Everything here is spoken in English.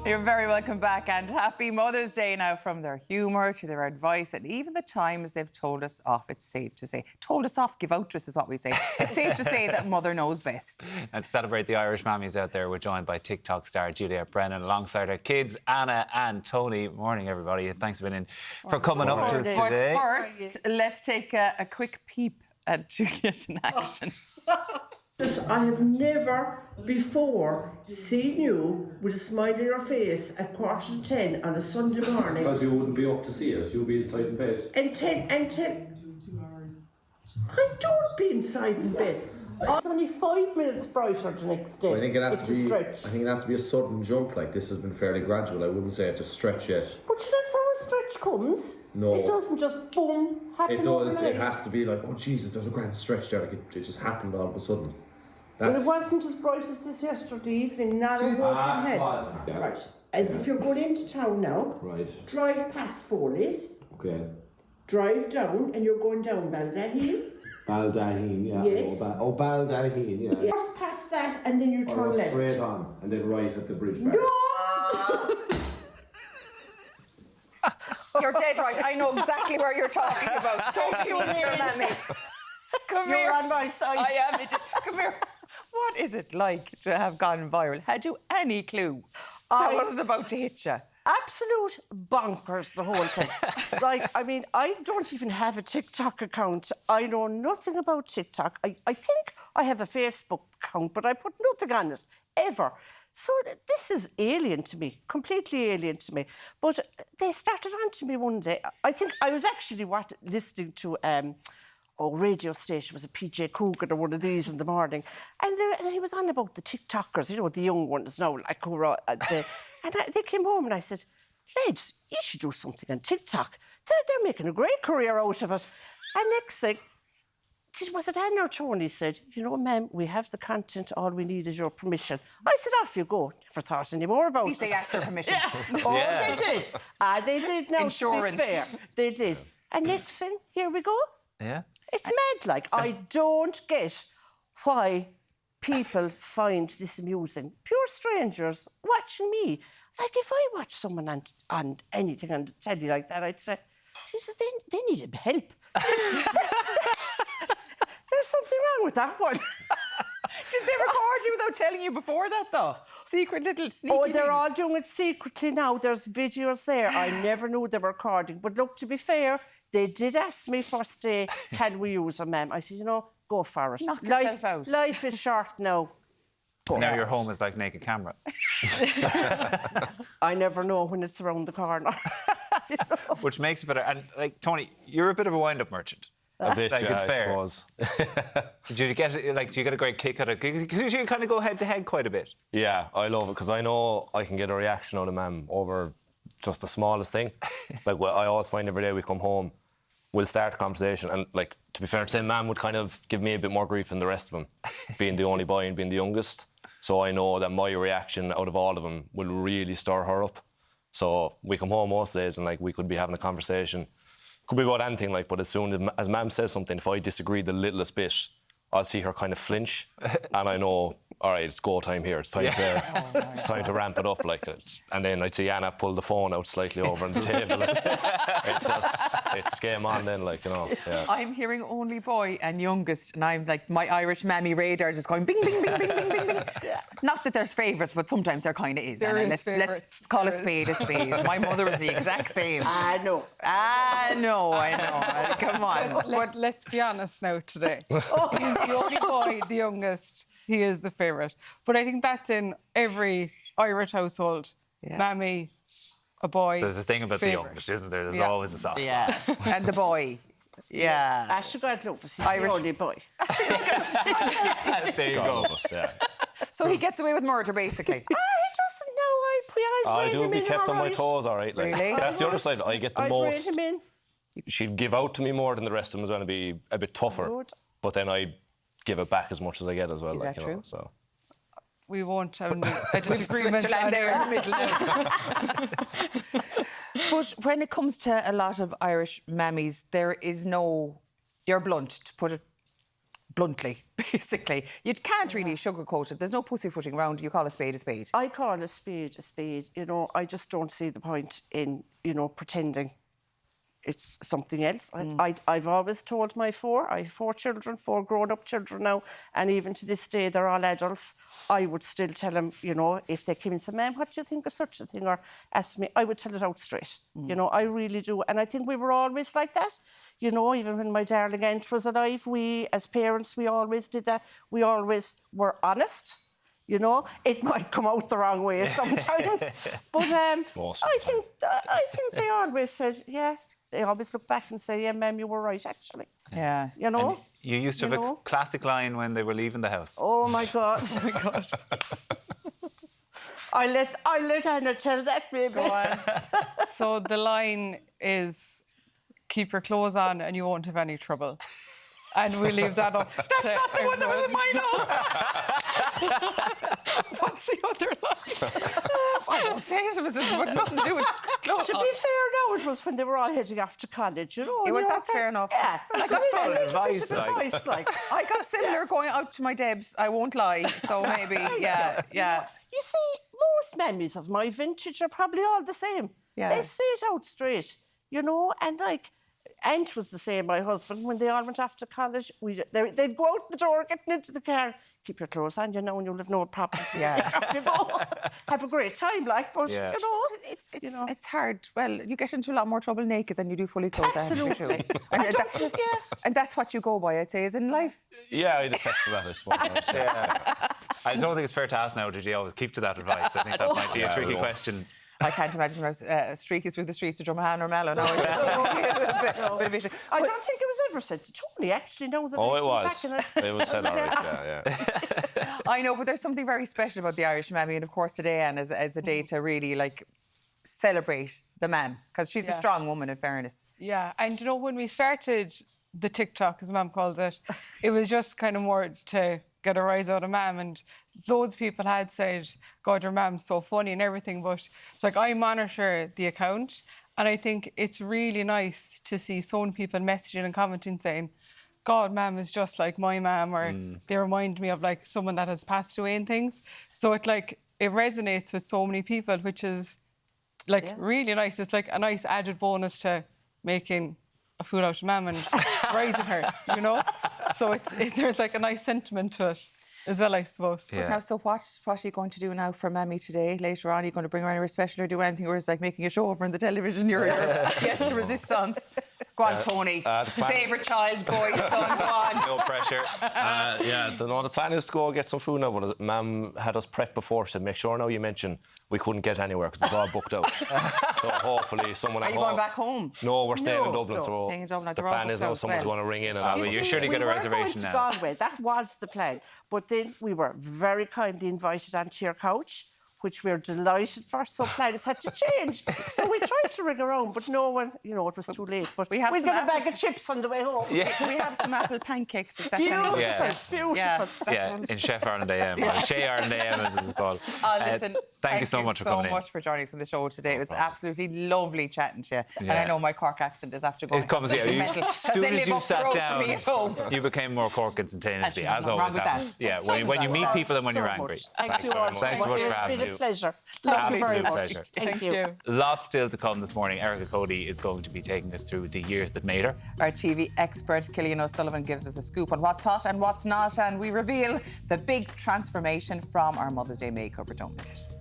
You're very welcome back, and happy Mother's Day now. From their humour to their advice and even the times they've told us off, it's safe to say. Told us off, give out to us is what we say. It's safe to say that Mother knows best. And to celebrate the Irish mammies out there, we're joined by TikTok star Juliet Brennan alongside her kids, Anna and Tony. Morning, everybody, and thanks for coming up to us today. But first, let's take a quick peep at Juliet in action. I have never before seen you with a smile on your face at 9:45 on a Sunday morning. Because you wouldn't be up to see it, you'll be inside in bed. And 10. I don't be inside in bed. It's only 5 minutes brighter the next day. I think it has it's to be. a stretch. I think it has to be a sudden jump. Like this has been fairly gradual. I wouldn't say it's a stretch yet. But that's how a stretch comes. No. It doesn't just boom happen It does. overnight. It has to be like, oh Jesus, there's a grand stretch there. Like it just happened all of a sudden. Well, it wasn't as bright as this yesterday evening. Not a walking head. Yeah. Right. As if you're going into town now. Right. Drive past Foley's. Okay. Drive down, and you're going down Baldaheen. Baldaheen, yeah. Yes. Baldaheen, yeah. Just past that, and then you turn left. Straight on, and then right at the bridge back. No! You're dead right. I know exactly where you're talking about. Don't you at me. Come here. You're on my side. I am. Come here. What is it like to have gone viral? Had you any clue that what was about to hit you? Absolute bonkers, the whole thing. Like, I mean, I don't even have a TikTok account. I know nothing about TikTok. I think I have a Facebook account, but I put nothing on it, ever. So this is alien to me, completely alien to me. But they started on to me one day. I think I was actually listening to radio station, was a PJ Coogan or one of these in the morning, and he was on about the TikTokers, you know, the young ones now, like who are they came home and I said, lads, you should do something on TikTok. They're making a great career out of it. And next thing, was it Anna or Tony said, you know, ma'am, we have the content, all we need is your permission. I said, off you go. Never thought any more about it. At least they asked her permission. They did. They did now, Insurance. to be fair. They did. And next thing, here we go. Yeah. It's mad, like. I don't get why people find this amusing. Pure strangers watching me. Like, if I watch someone on anything on the telly like that, I'd say, Jesus, they need help. There's something wrong with that one. Did they record you without telling you before that, though? Secret little sneaky Oh, they're things. all doing it secretly now. There's videos there. I never knew they were recording. But look, to be fair, they did ask me first day, can we use them, ma'am? I said, you know, go for it. Knock yourself out. Life is short now. Now your home is like naked camera. I never know when it's around the corner. You know? Which makes it better. And, like, Tony, you're a bit of a wind-up merchant. A bit, like, yeah, it's fair. I suppose. Do you get a great kick out of it? Because you kind of go head-to-head quite a bit. Yeah, I love it, because I know I can get a reaction out of Mam over just the smallest thing. Like, well, I always find every day we come home, we'll start a conversation, and, like, to be fair, to say Mam would kind of give me a bit more grief than the rest of them, being the only boy and being the youngest. So I know that my reaction out of all of them will really stir her up. So we come home most days and, like, we could be having a conversation. Could be about anything, like, but as soon as Mam says something, if I disagree the littlest bit, I'll see her kind of flinch, and I know, all right, it's go time here. It's time it's time to ramp it up, like. And then I'd see Anna pull the phone out slightly over on the table. It's game on then, like, you know. Yeah. I'm hearing only boy and youngest, and I'm like, my Irish mammy radar just going bing, bing, bing, bing, bing, bing, bing. Not that there's favourites, but sometimes there kind of is. There Anna. is Let's call a spade a spade. My mother was the exact same. I know. I know. Come on. Let's be honest now today. He's the only boy, the youngest. He is the favourite. But I think that's in every Irish household. Yeah. Mammy, a boy. There's a thing about favourite. the youngest, isn't there? There's Yeah. always a soft spot. Yeah. And the boy. Yeah. Ashley Godlove is the Irish- only boy. There you go. Yeah. So he gets away with murder, basically. He doesn't know. I do him be in kept on my alright. toes, all right. Like, Really? that's the other side. I get the I'd most. rein him in. She'd give out to me more than the rest of them as well, and be a bit tougher. Good. But then I'd give it back as much as I get as well. Is like, that you know, true? so. We won't have a disagreement. Switzerland there in the middle. But when it comes to a lot of Irish mammies, there is no... You're blunt, to put it bluntly, basically. You can't really sugarcoat it. There's no pussyfooting around. You call a spade a spade. I call a spade a spade. You know, I just don't see the point in, you know, pretending it's something else. I've always told I have 4 children, 4 grown-up children now, and even to this day, they're all adults. I would still tell them, you know, if they came and said, "Ma'am, what do you think of such a thing?" or ask me, I would tell it out straight. You know, I really do. And I think we were always like that. You know, even when my darling aunt was alive, we, as parents, we always did that. We always were honest. You know, it might come out the wrong way sometimes, but I think they always said, yeah. They always look back and say, "Yeah, ma'am, you were right, actually." Yeah. You know? And you used to have a classic line when they were leaving the house. Oh, my God. Oh, my God. I'll let Anna tell that, maybe. Go on. So the line is, keep your clothes on and you won't have any trouble. And we leave that up That's to not the one that was in my note. What's the other line? I don't say it. It was nothing to do with clothes. To be fair, now it was when they were all heading off to college, you know. Yeah, well, you know, that's fair enough. Yeah. I got solid advice, like. I got similar going out to my Debs, I won't lie. So maybe, yeah. You see, most mammies of my vintage are probably all the same. Yeah. They say it out straight, you know, and like, Aunt was the same, my husband, when they all went off to college, they'd go out the door, getting into the car, keep your clothes on, you know, and you'll have no problem. Yeah. Off you go. Have a great time, like, but, Yeah. you know, It's hard. Well, you get into a lot more trouble naked than you do fully clothed. Absolutely. And that's what you go by, I'd say, is in life. Yeah, I'd expect that, I suppose. Yeah. I don't think it's fair to ask now, did you always keep to that advice? I think that might be a tricky question. I can't imagine there was streaky through the streets of Dromahane or Mallow now. Bit of vision. I don't think it was ever said to Tony, actually. No, that Oh, I it came was. back and It was said, all right, yeah. I know, but there's something very special about the Irish mammy, and of course today, Anne, is a day to really like celebrate the man, because she's a strong woman, in fairness. Yeah, and you know, when we started the TikTok, as Mum calls it, it was just kind of more to get a rise out of Mam, and loads of people had said, "God, your Mam's so funny," and everything, but it's like I monitor the account, and I think it's really nice to see so many people messaging and commenting saying, "God, Mam is just like my Mam," or they remind me of like someone that has passed away and things. So it resonates with so many people, which is like really nice. It's like a nice added bonus to making a fool out of Mam and rising her, you know? So there's like a nice sentiment to it as well, I suppose. But now, so what are you going to do now for Mammy today? Later on, are you going to bring her anywhere special or do anything, or is it like making a show over on the television? You're yes to resistance. Go on, Tony. Favourite child, boy, son, go on. No pressure. The plan is to go get some food now, but Mam had us prep before, said, make sure now you mention we couldn't get anywhere because it's all booked out. So hopefully someone at home... Are you going back home? No, we're staying in Dublin, no. so Staying in Dublin, the they're all plan is booked now out someone's well. going to ring in and... Well, you should get a reservation now. Galway. That was the plan. But then we were very kindly invited onto your couch, which we're delighted for. So plans had to change. So we tried to ring around, but no one, you know, it was too late. But we'll get a bag of chips on the way home. Yeah. We have some apple pancakes, if that's Beautiful, any beautiful. Yeah, in Chef Ireland AM, or Shea Ireland AM as it was called. Listen, thank you so much for coming in. so much for joining us on the show today. It was absolutely lovely chatting to you. And I know my Cork accent is after going. It comes, as soon as you sat down, you became more Cork instantaneously, as always happens. Yeah, when you meet people and when you're angry. Thank you all so much. Thanks so much for It's having been you. a pleasure. Thank you very much. Pleasure. Thank you. Lots still to come this morning. Erica Cody is going to be taking us through the years that made her. Our TV expert, Cillian O'Sullivan, gives us a scoop on what's hot and what's not, and we reveal the big transformation from our Mother's Day makeover. Don't miss it.